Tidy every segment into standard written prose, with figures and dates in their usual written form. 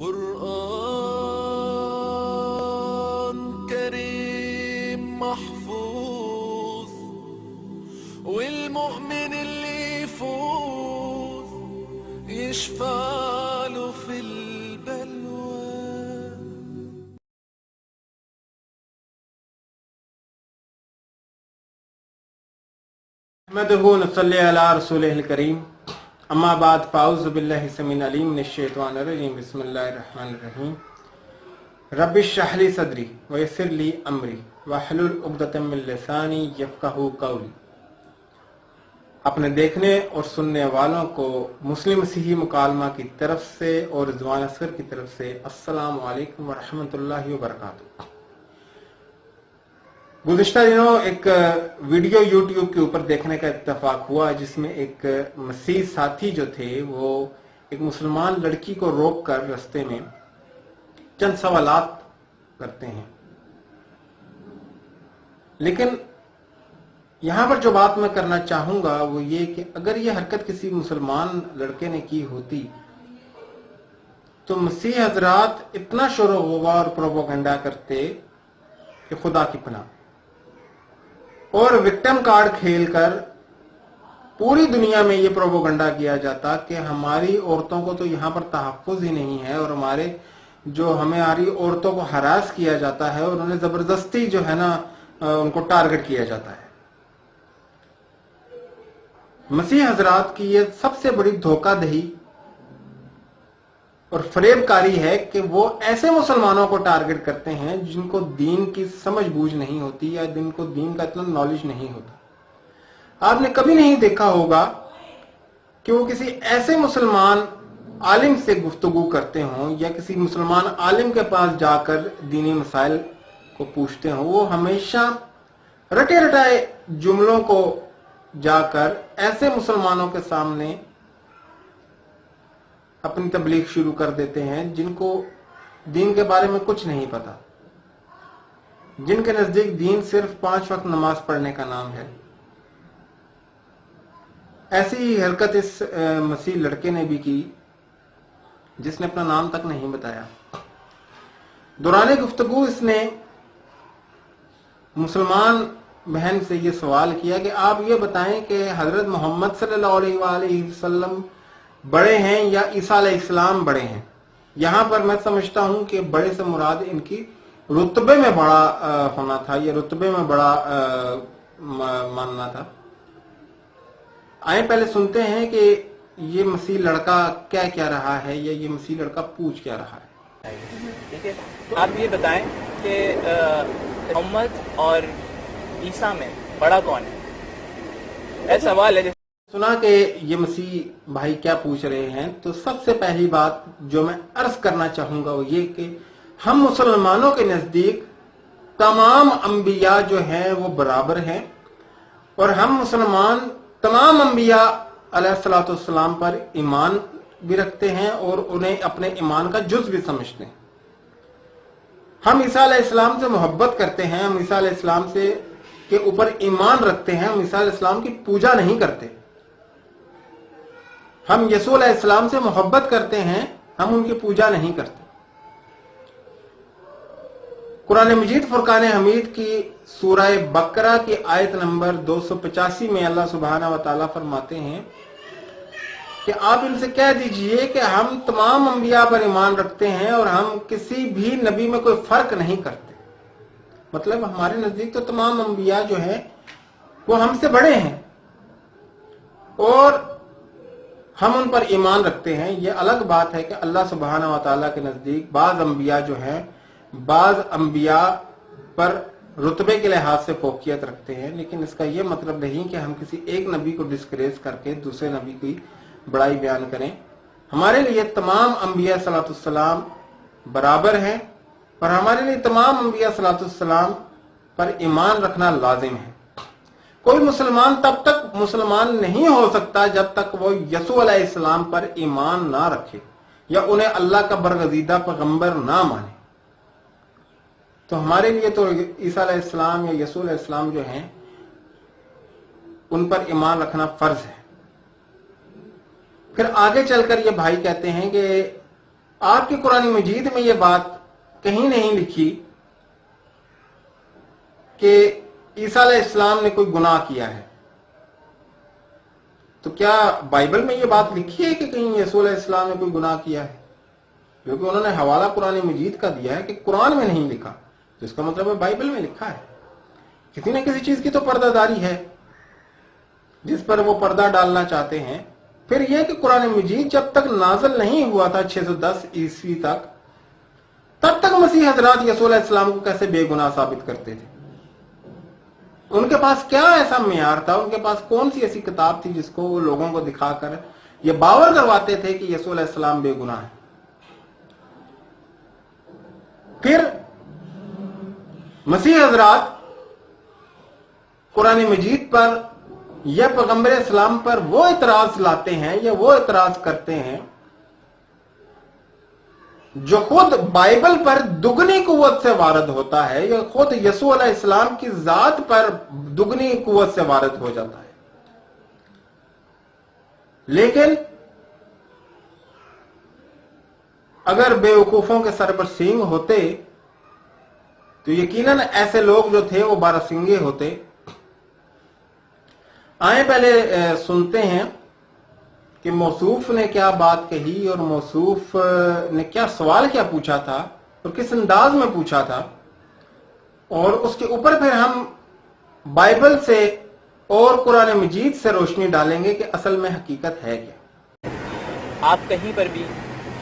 قرآن كريم محفوظ والمؤمن اللي يفوز يشفع له في البلوى. احمدہ نصلی علی رسولہ الکریم اما بعد فاعوذ باللہ السمیع العلیم من الشیطان الرجیم بسم اللہ الرحمن الرحیم رب اشرح لی صدری ویسر لی امری واحلل عقدۃ من لسانی یفقہوا قولی. اپنے دیکھنے اور سننے والوں کو مسلم مسیحی مکالمہ کی طرف سے اور رضوان اصغر کی طرف سے السلام علیکم ورحمۃ اللہ وبرکاتہ. گزشتہ دنوں ایک ویڈیو یوٹیوب کے اوپر دیکھنے کا اتفاق ہوا جس میں ایک مسیح ساتھی جو تھے وہ ایک مسلمان لڑکی کو روک کر رستے میں چند سوالات کرتے ہیں. لیکن یہاں پر جو بات میں کرنا چاہوں گا وہ یہ کہ اگر یہ حرکت کسی مسلمان لڑکے نے کی ہوتی تو مسیح حضرات اتنا شور و غبار اور پروپیگنڈا کرتے کہ خدا کی پناہ، اور وکٹم کارڈ کھیل کر پوری دنیا میں یہ پروپیگنڈا کیا جاتا کہ ہماری عورتوں کو تو یہاں پر تحفظ ہی نہیں ہے اور ہماری عورتوں کو ہراس کیا جاتا ہے اور انہیں زبردستی جو ہے نا ان کو ٹارگٹ کیا جاتا ہے. مسیح حضرات کی یہ سب سے بڑی دھوکہ دہی اور فریب کاری ہے کہ وہ ایسے مسلمانوں کو ٹارگٹ کرتے ہیں جن کو دین کی سمجھ بوجھ نہیں ہوتی یا جن کو دین کا اتنا نالج نہیں ہوتا. آپ نے کبھی نہیں دیکھا ہوگا کہ وہ کسی ایسے مسلمان عالم سے گفتگو کرتے ہوں یا کسی مسلمان عالم کے پاس جا کر دینی مسائل کو پوچھتے ہوں. وہ ہمیشہ رٹے رٹائے جملوں کو جا کر ایسے مسلمانوں کے سامنے اپنی تبلیغ شروع کر دیتے ہیں جن کو دین کے بارے میں کچھ نہیں پتا، جن کے نزدیک دین صرف 5 وقت نماز پڑھنے کا نام ہے. ایسی ہی حرکت اس مسیح لڑکے نے بھی کی جس نے اپنا نام تک نہیں بتایا. دوران گفتگو اس نے مسلمان بہن سے یہ سوال کیا کہ آپ یہ بتائیں کہ حضرت محمد صلی اللہ علیہ وآلہ وسلم بڑے ہیں یا عیسیٰ علیہ السلام بڑے ہیں. یہاں پر میں سمجھتا ہوں کہ بڑے سے مراد ان کی رتبے میں بڑا ہونا تھا، یہ رتبے میں بڑا ماننا تھا. آئیں پہلے سنتے ہیں کہ یہ مسیح لڑکا کیا رہا ہے یا یہ مسیح لڑکا پوچھ کیا رہا ہے. ٹھیک ہے، آپ یہ بتائیں کہ محمد اور عیسیٰ میں بڑا کون ہے؟ ایسا سوال ہے. سنا کہ یہ مسیح بھائی کیا پوچھ رہے ہیں، تو سب سے پہلی بات جو میں عرض کرنا چاہوں گا وہ یہ کہ ہم مسلمانوں کے نزدیک تمام انبیاء جو ہیں وہ برابر ہیں اور ہم مسلمان تمام انبیاء علیہ الصلوۃ والسلام پر ایمان بھی رکھتے ہیں اور انہیں اپنے ایمان کا جز بھی سمجھتے ہیں. ہم عیسیٰ علیہ السلام سے محبت کرتے ہیں، ہم عیسیٰ علیہ السلام سے کے اوپر ایمان رکھتے ہیں، ہم عیسیٰ علیہ السلام کی پوجا نہیں کرتے. ہم یسوع علیہ السلام سے محبت کرتے ہیں، ہم ان کی پوجا نہیں کرتے. قرآن مجید فرقان حمید کی سورہ بقرہ کی آیت نمبر 285 میں اللہ سبحانہ و تعالیٰ فرماتے ہیں کہ آپ ان سے کہہ دیجئے کہ ہم تمام انبیاء پر ایمان رکھتے ہیں اور ہم کسی بھی نبی میں کوئی فرق نہیں کرتے. مطلب ہمارے نزدیک تو تمام انبیاء جو ہیں وہ ہم سے بڑے ہیں اور ہم ان پر ایمان رکھتے ہیں. یہ الگ بات ہے کہ اللہ سبحانہ و تعالیٰ کے نزدیک بعض انبیاء جو ہیں بعض انبیاء پر رتبے کے لحاظ سے فوقیت رکھتے ہیں، لیکن اس کا یہ مطلب نہیں کہ ہم کسی ایک نبی کو ڈسکریز کر کے دوسرے نبی کی بڑائی بیان کریں. ہمارے لیے تمام انبیاء صلی اللہ علیہ وسلم برابر ہیں اور ہمارے لیے تمام انبیاء صلی اللہ علیہ وسلم پر ایمان رکھنا لازم ہے. کوئی مسلمان تب تک مسلمان نہیں ہو سکتا جب تک وہ یسوع علیہ السلام پر ایمان نہ رکھے یا انہیں اللہ کا برگزیدہ پیغمبر نہ مانے. تو ہمارے لیے تو عیسیٰ علیہ السلام یا یسوع علیہ السلام جو ہیں ان پر ایمان رکھنا فرض ہے. پھر آگے چل کر یہ بھائی کہتے ہیں کہ आपकी कुरान मजीद में यह बात कहीं नहीं लिखी कि ईसा अलैहिस्सलाम ने कोई गुनाह किया है। तो क्या बाइबल में यह बात लिखी है कि कहीं यीशु अलैहिस्सलाम ने कोई गुनाह किया है? क्योंकि उन्होंने हवाला कुरान मजीद का दिया है कि कुरान में नहीं लिखा, तो इसका मतलब है बाइबल में लिखा है। किसी न किसी चीज की तो पर्दादारी है जिस पर वो पर्दा डालना चाहते हैं। फिर यह कि कुरान मजीद जब तक नाज़िल नहीं हुआ था 610 ईस्वी तक, तब तक मसीह हजरात यीशु अलैहिस्सलाम को कैसे बेगुनाह साबित करते थे? उनके पास क्या ऐसा मेयार था, उनके पास कौन सी ऐसी किताब थी जिसको वो लोगों को दिखाकर ये बावर करवाते थे कि यीशु अलैहिस्सलाम बेगुनाह है? फिर मसीह हजरात कुरान मजीद पर या पैगंबर इस्लाम पर वो इतराज लाते हैं या वो इतराज करते हैं जो खुद बाइबल पर दुगनी कुव्वत से वारद होता है, या खुद यीशु अलैहिस्सलाम की जात पर दुगनी कुव्वत से वारद हो जाता है। लेकिन अगर बेवकूफों के सर पर सींग होते तो यकीनन ऐसे लोग जो थे वो 12 सींगे होते। आए पहले सुनते हैं कि मौसूफ ने क्या बात कही और मौसूफ ने क्या सवाल क्या पूछा था और किस अंदाज में पूछा था, और उसके ऊपर फिर हम बाइबल से और कुरान मजीद से रोशनी डालेंगे कि असल में हकीकत है क्या। आप कहीं पर भी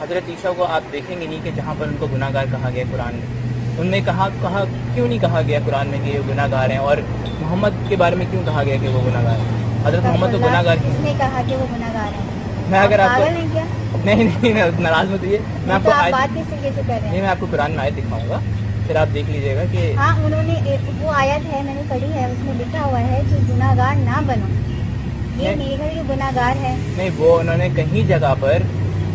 हजरत ईसा को आप देखेंगे नहीं कि जहाँ पर उनको गुनाहगार कहा गया कुरान में। उनमें कहा क्यों नहीं कहा गया कुरान में कि ये गुनाहगार हैं, और मोहम्मद के बारे में क्यों कहा गया कि वो गुनाहगार है? हजरत मोहम्मद तो गुनाहगार हैं। किसने कहा कि वो गुनाहगार है? मैं अगर आपको पागल हैं क्या? नहीं नाराज मत होइए, मैं आपको आप बात किस तरीके से कर रहे नहीं, मैं आपको कुरान में आयत दिखाऊंगा, फिर आप देख लीजिएगा कि हाँ, उन्होंने वो आयत है, मैंने पढ़ी है, उसमें लिखा हुआ है कि गुनाहगार ना बनो। ये नहीं लिखा कि गुनाहगार है। नहीं, वो उन्होंने कहीं जगह पर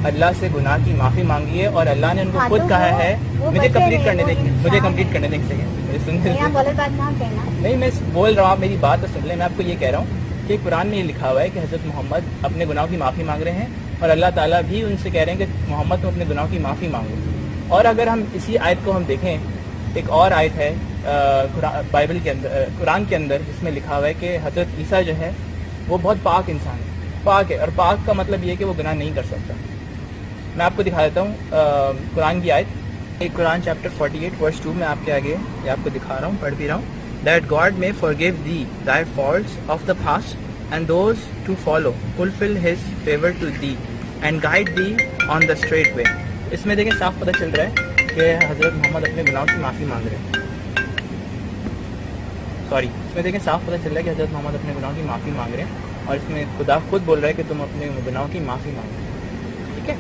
अल्लाह से गुनाह की माफी मांगी है और अल्लाह ने उनको खुद कहा है। मुझे कंप्लीट करने देंगे, मुझे कंप्लीट करने देंगे, मुझे सुनने यहाँ गलत बात ना कहना। नहीं, मैं बोल रहा हूँ, आप मेरी बात तो सुन लें। मैं आपको ये कह रहा हूँ कि कुरान में ये लिखा हुआ है कि हजरत मोहम्मद अपने गुनाहों की माफ़ी मांग रहे हैं और अल्लाह ताला भी उनसे कह रहे हैं कि मोहम्मद तुम अपने गुनाहों की माफ़ी मांगो। और अगर हम इसी आयत को हम देखें, एक और आयत है बाइबल के अंदर, कुरान के अंदर, जिसमें लिखा हुआ है कि हजरत ईसा जो है वो बहुत पाक इंसान है। पाक है, और पाक का मतलब ये है कि वो गुनाह नहीं कर सकता। मैं आपको दिखा देता हूँ कुरान की आयत, एक कुरान चैप्टर 48 वर्स 2 में आपके आगे ये आपको दिखा रहा हूँ, पढ़ भी रहा हूँ। That God may forgive thee thy faults of the past and those to follow, fulfill his favor to thee and guide thee on the straight way। इसमें देखें साफ पता चल रहा है कि हजरत मोहम्मद अपने गुनाहों की माफ़ी मांग रहे हैं। इसमें देखें साफ पता चल रहा है कि हजरत मोहम्मद अपने गुनाहों की माफ़ी मांग रहे हैं, और इसमें खुदा खुद बोल रहा है कि तुम अपने गुनाहों की माफ़ी मांगो। ठीक है,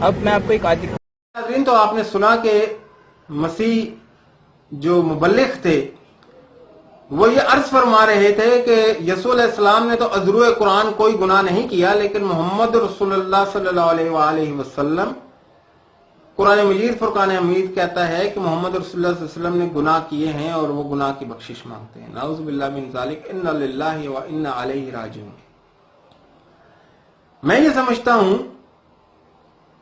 अब मैं आपको एक आयत दिखा। तो आपने सुना कि मसीह जो मुबल्लिग थे वो ये अर्ज फरमा रहे थे कि यीशु अलैहिस्सलाम ने तो अज़रुए कुरान कोई गुनाह नहीं किया, लेकिन मोहम्मद रसूलुल्लाह सल्लल्लाहु अलैहि वसल्लम, कुरान मजीद फुरकान हमीद कहता है कि मोहम्मद रसूलुल्लाह सल्लल्लाहु अलैहि वसल्लम ने गुनाह किए हैं और वो गुनाह की बख्शिश मांगते हैं। नाउज़ु बिल्लाहि मिन ज़ालिक, इन्ना लिल्लाहि व इन्ना अलैहि राजिऊन। मैं ये समझता हूं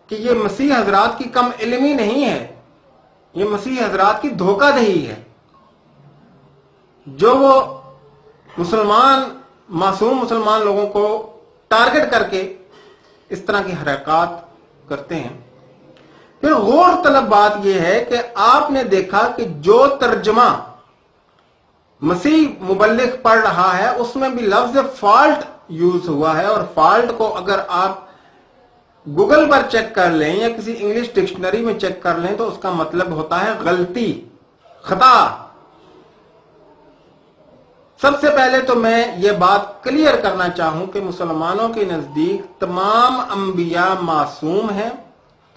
कि ये मसीह हजरात की कम इल्मी नहीं है, ये मसीह हजरात की धोखाधड़ी है, जो वो मासूम मुसलमान लोगों को टारगेट करके इस तरह की हरकत करते हैं। फिर गौर तलब बात यह है कि आपने देखा कि जो तर्जमा मसीह मुबल्लिग पढ़ रहा है उसमें भी लफ्ज फॉल्ट यूज हुआ है, और फॉल्ट को अगर आप गूगल पर चेक कर लें या किसी इंग्लिश डिक्शनरी में चेक कर लें तो उसका मतलब होता है गलती, खता। सबसे पहले तो मैं ये बात क्लियर करना चाहूं कि मुसलमानों के नजदीक तमाम अंबिया मासूम हैं,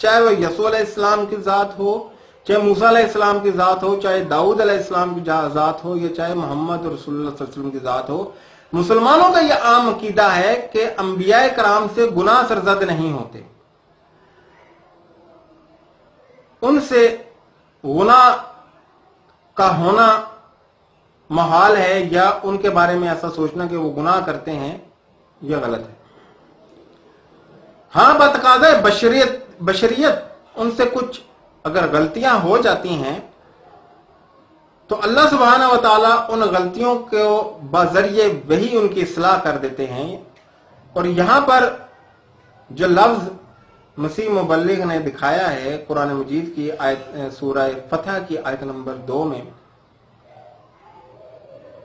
चाहे वह यीशु अलैहिस्सलाम की जात हो, चाहे मूसा अलैहिस्सलाम की जात हो, चाहे दाऊद अलैहिस्सलाम की जात हो, या चाहे मोहम्मद रसूलुल्लाह सल्लल्लाहु अलैहि वसल्लम की जात हो। मुसलमानों का यह आम अकीदा है कि अंबिया कराम से गुनाह सरजद नहीं होते, उनसे गुनाह का होना महाल है, या उनके बारे में ऐसा सोचना कि वो गुनाह करते हैं यह गलत है। हां, बतकाज़े बशरियत उनसे कुछ अगर गलतियां हो जाती हैं तो अल्लाह सुब्हाना व तआला उन गलतियों को बजरिए वही उनकी इस्लाह कर देते हैं। और यहां पर जो लफ्ज मसीह मुबल्लिग ने दिखाया है कुरान मजीद की आयत सूरह फतह की आयत नंबर 2 में,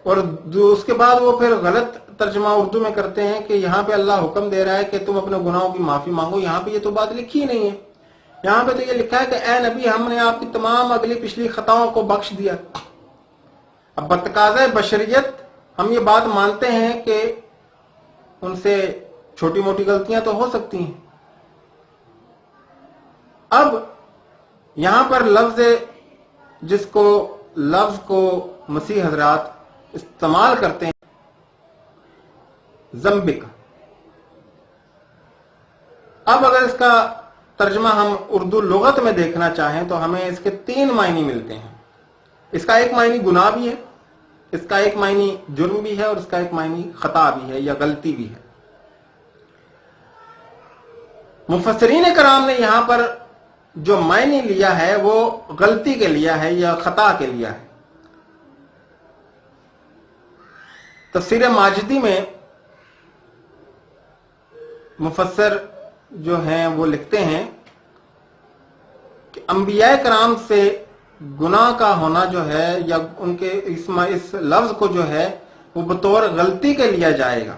और उसके बाद वो फिर गलत तर्जमा उर्दू में करते हैं कि यहाँ पे अल्लाह हुक्म दे रहा है कि तुम अपने गुनाहों की माफी मांगो। यहाँ पे ये तो बात लिखी ही नहीं है। यहाँ पे तो ये लिखा है कि ए नबी, हमने आपकी तमाम अगली पिछली खताओं को बख्श दिया। अब बतकाज़े बशरियत हम ये बात मानते हैं कि उनसे छोटी मोटी गलतियां तो हो सकती हैं। अब यहां पर लफ्ज को मसीह हजरात इस्तेमाल करते हैं, ज़म्बिक। अब अगर इसका तर्जमा हम उर्दू लुगत में देखना चाहें तो हमें इसके 3 मायने मिलते हैं। इसका एक मायने गुनाह भी है, इसका एक मायने जुर्म भी है, और इसका एक मायने खता भी है या गलती भी है। मुफस्सिरीन कराम ने यहां पर जो मायने लिया है वो गलती के लिया है या खता के लिया है। तफसीर माजिदी में मुफस्सिर जो हैं वो लिखते हैं कि अंबिया कराम से गुनाह का होना जो है या उनके इस लफ्ज को जो है वो बतौर गलती के लिया जाएगा।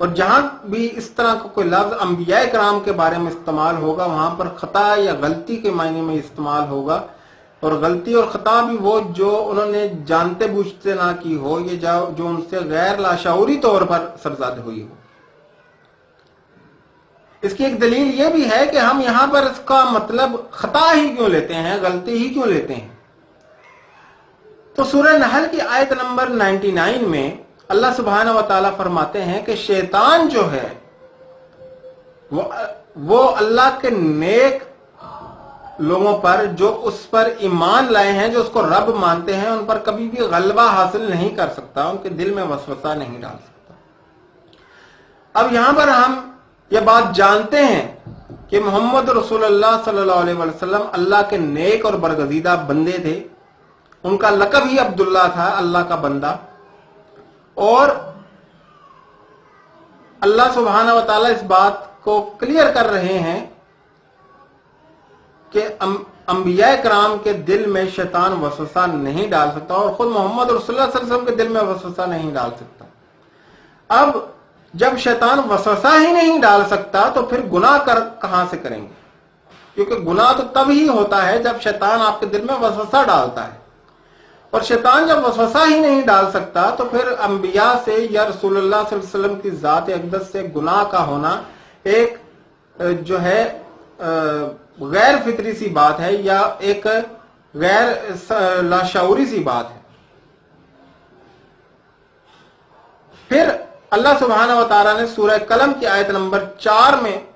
और जहां भी इस तरह का कोई लफ्ज अंबिया कराम के बारे में इस्तेमाल होगा वहां पर खता या गलती के मायने में इस्तेमाल होगा। और गलती और खता भी वो जो उन्होंने जानते बूझते ना की हो, ये जो उनसे गैर लाशऊरी तौर पर सरजद हुई हो। इसकी एक दलील ये भी है कि हम यहां पर इसका मतलब खता ही क्यों लेते हैं, गलती ही क्यों लेते हैं। तो सूरह नहल की आयत नंबर 99 में अल्लाह सुब्हानहू व तआला फरमाते हैं कि शैतान जो है वो अल्लाह के नेक लोगों पर जो उस पर ईमान लाए हैं, जो उसको रब मानते हैं, उन पर कभी भी गलबा हासिल नहीं कर सकता, उनके दिल में वसवसा नहीं डाल सकता। अब यहां पर हम ये बात जानते हैं कि मोहम्मद रसूलुल्लाह सल्लल्लाहु अलैहि वसल्लम अल्लाह के नेक और बरगजीदा बंदे थे। उनका लक़ब ही अब्दुल्ला था, अल्लाह का बंदा। और अल्लाह सुब्हानहू व तआला इस बात को क्लियर कर रहे हैं कि अंबिया कराम के दिल में शैतान वसवसा नहीं डाल सकता, और खुद मोहम्मद रसूलुल्लाह सल्लल्लाहु अलैहि वसल्लम के दिल में वसवसा नहीं डाल सकता। अब जब शैतान वसवसा ही नहीं डाल सकता तो फिर गुनाह कहां से करेंगे, क्योंकि गुनाह तो तब ही होता है जब शैतान आपके दिल में वसवसा डालता है। और शैतान जब वसवसा ही नहीं डाल सकता तो फिर अंबिया से या रसूलुल्लाह सल्लल्लाहु अलैहि वसल्लम की जात अक़दस से गुनाह का होना एक जो है गैर फितरी सी बात है या एक गैर लाशऊरी सी बात है। फिर अल्लाह सुब्हानहू व तआला ने सूरह कलम की आयत नंबर 4 में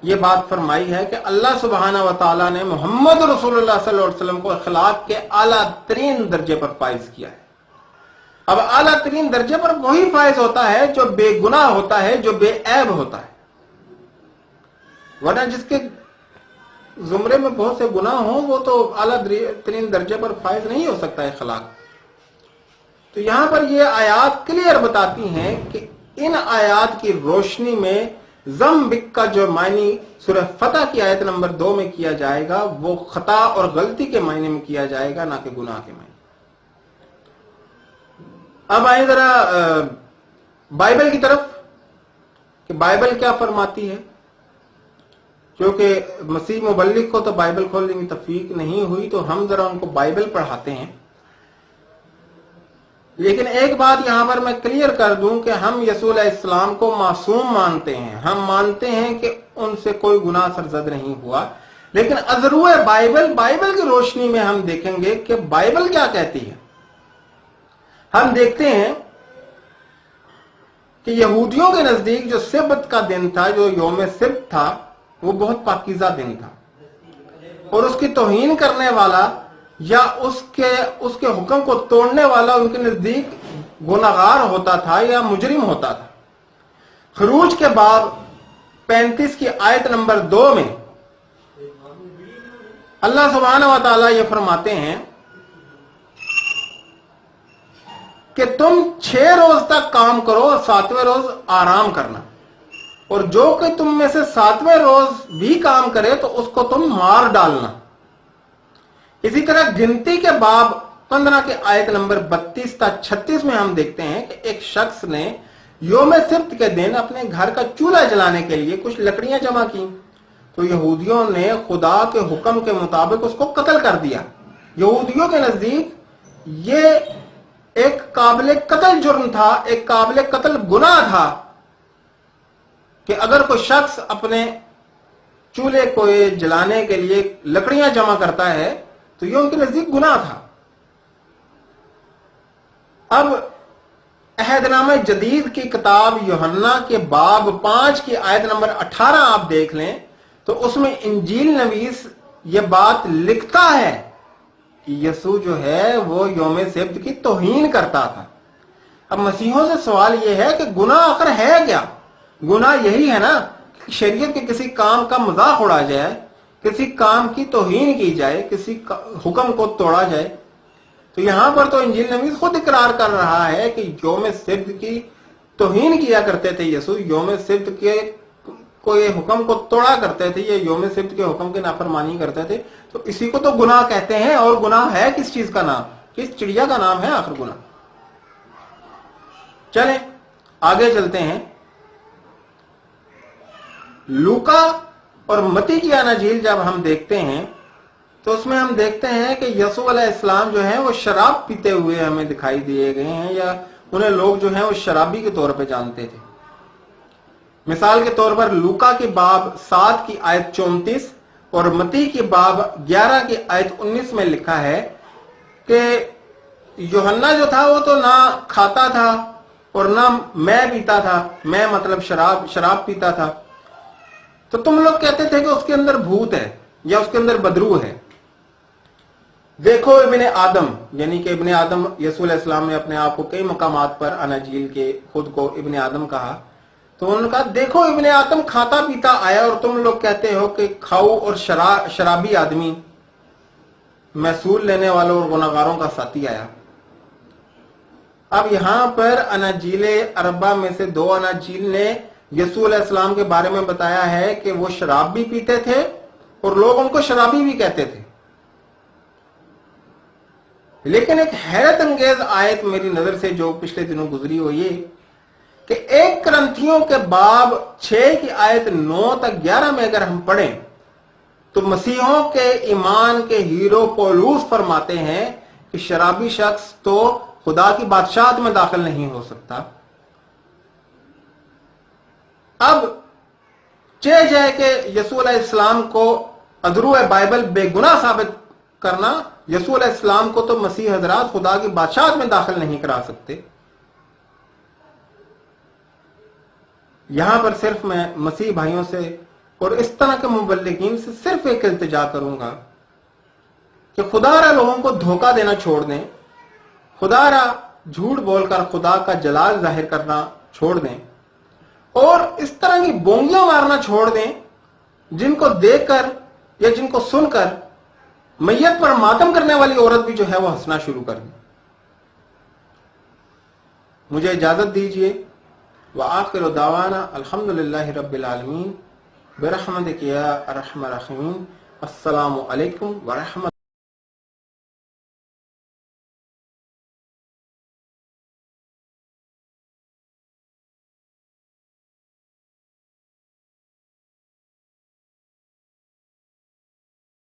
यह बात फरमाई है कि अल्लाह सुब्हानहू व तआला ने मोहम्मद रसूलुल्लाह सल्लल्लाहु अलैहि वसल्लम को अखलाक के आला तरीन दर्जे पर फाइज किया है। अब आला तरीन दर्जे पर वही फाइज होता है जो बेगुनाह होता है, जो बेऐब होता है। वरना जिसके जुमरे में बहुत से गुनाह हो वो तो आला तरीन दर्जे पर फाइज नहीं हो सकता है अखलाक। तो यहां पर ये आयात क्लियर बताती हैं कि इन आयात की रोशनी में ज़म्बिक का जो मायनी सूरह फतह की आयत नंबर 2 में किया जाएगा वो खता और गलती के मायने में किया जाएगा, ना कि गुनाह के मायने। अब आए जरा बाइबल की तरफ कि बाइबल क्या फरमाती है, क्योंकि मसीह मुबल्लिग को तो बाइबल खोलने की तौफीक नहीं हुई, तो हम जरा उनको बाइबल पढ़ाते हैं। लेकिन एक बात यहां पर मैं क्लियर कर दूं कि हम यसूल अलैहिस्सलाम को मासूम मानते हैं। हम मानते हैं कि उनसे कोई गुनाह सरजद नहीं हुआ, लेकिन अज़रूए बाइबल की रोशनी में हम देखेंगे कि बाइबल क्या कहती है। हम देखते हैं कि यहूदियों के नजदीक जो सिब्त का दिन था, जो यौम सिब्त था, वो बहुत पाकीज़ा दिन था, और उसकी तौहीन करने वाला या उसके हुक्म को तोड़ने वाला उनके नजदीक गुनाहगार होता था या मुजरिम होता था। खरूज के बाब 35 की आयत नंबर 2 में اللہ सुब्हानहू व तआला ये फरमाते हैं कि तुम 6 रोज तक काम करो और 7वें रोज आराम करना, और जो कि तुम में से 7वें रोज भी काम करे तो उसको तुम मार डालना। इसी तरह गिनती के बाब 15 के आयत नंबर 32 तक 36 में हम देखते हैं कि एक शख्स ने योम सिब्त के दिन अपने घर का चूल्हा जलाने के लिए कुछ लकड़ियां जमा की, तो यहूदियों ने खुदा के हुक्म के मुताबिक उसको कत्ल कर दिया। यहूदियों के नजदीक ये एक काबिल कत्ल जुर्म था, एक काबिल कत्ल गुनाह था कि अगर कोई शख्स अपने चूल्हे को जलाने के लिए लकड़ियां जमा करता है तो ये उनके नजदीक गुनाह था। अब अहदनामे जदीद की किताब यूहन्ना के बाब 5 की आयत नंबर 18 आप देख लें तो उसमें इंजील नवीस ये बात लिखता है कि यसू जो है वो यौम सिब्त की तौहीन करता था। अब मसीहों से सवाल यह है कि गुनाह आखिर है क्या? गुनाह यही है ना कि शरीयत के किसी काम का मजाक उड़ा जाए, किसी काम की तौहीन की जाए, किसी हुक्म को तोड़ा जाए। तो यहां पर तो इंजील नवीस खुद इकरार कर रहा है कि यौम सिब्त की तौहीन किया करते थे यसू, यौम सिब्त के कोई हुक्म को तोड़ा करते थे, ये यौम सिब्त के हुक्म की नाफरमानी करते थे। तो इसी को तो गुनाह कहते हैं। और गुनाह है किस चीज का नाम? किस चिड़िया का नाम है आखिर गुनाह? चलें आगे चलते हैं। लूका और मती की अनाजील जब हम देखते हैं तो उसमें हम देखते हैं कि यसू अलैहिस्सलाम जो है वो शराब पीते हुए हमें दिखाई दिए गए हैं, या उन्हें लोग जो है वो शराबी के तौर पे जानते थे। मिसाल के तौर पर लूका की बाब 7 की आयत 34 और मती की बाब 11 की आयत 19 में लिखा है कि यूहन्ना जो था वो तो ना खाता था और ना मैं पीता था, मैं मतलब शराब पीता था। तो तुम लोग कहते थे कि उसके अंदर भूत है या उसके अंदर बदरू है। देखो इब्ने आदम, यानी कि इब्ने आदम यसू अलैहिस्सलाम ने अपने आप को कई मकामात पर अनाजील के खुद को इब्ने आदम कहा, तो उन्होंने कहा देखो इब्ने आदम खाता पीता आया और तुम लोग कहते हो कि खाऊ और शराबी आदमी, महसूल लेने वालों और गुनाहगारों का साथी आया। अब यहां पर अनाजीले अरबा में से 2 अनाजील ने यसू अलैहिस्सलाम के बारे में बताया है कि वो शराब भी पीते थे और लोग उनको शराबी भी कहते थे। लेकिन एक हैरत अंगेज आयत मेरी नजर से जो पिछले दिनों गुजरी वो ये कि 1 करंथियों के बाब 6 की आयत 9 तक 11 में अगर हम पढ़ें तो मसीहों के ईमान के हीरो पौलुस फरमाते हैं कि शराबी शख्स तो खुदा की बादशाहत में दाखिल नहीं हो सकता। अब चाहे जाए कि यसू अलैहिस्सलाम को अदरू बाइबल बेगुनाह साबित करना, यसू अलैहिस्सलाम को तो मसीह हजरात खुदा की बादशाहत में दाखिल नहीं करा सकते। यहां पर सिर्फ मैं मसीह भाइयों से और इस तरह के मुबल्लिगीन से सिर्फ एक इल्तिजा करूंगा कि खुदारा लोगों को धोखा देना छोड़ दें, खुदारा झूठ बोलकर खुदा का जलाल जाहिर करना छोड़ दें और इस तरह की बोंगियां मारना छोड़ दें जिनको देखकर या जिनको सुनकर मैयत पर मातम करने वाली औरत भी जो है वो हंसना शुरू कर दे। मुझे इजाजत दीजिए। व आखिर दावाना अल्हम्दुलिल्लाहि रब्बिल आलमीन बिरहमतिक या अरहमर राहिमीन। अस्सलामु अलैकुम व रहमत।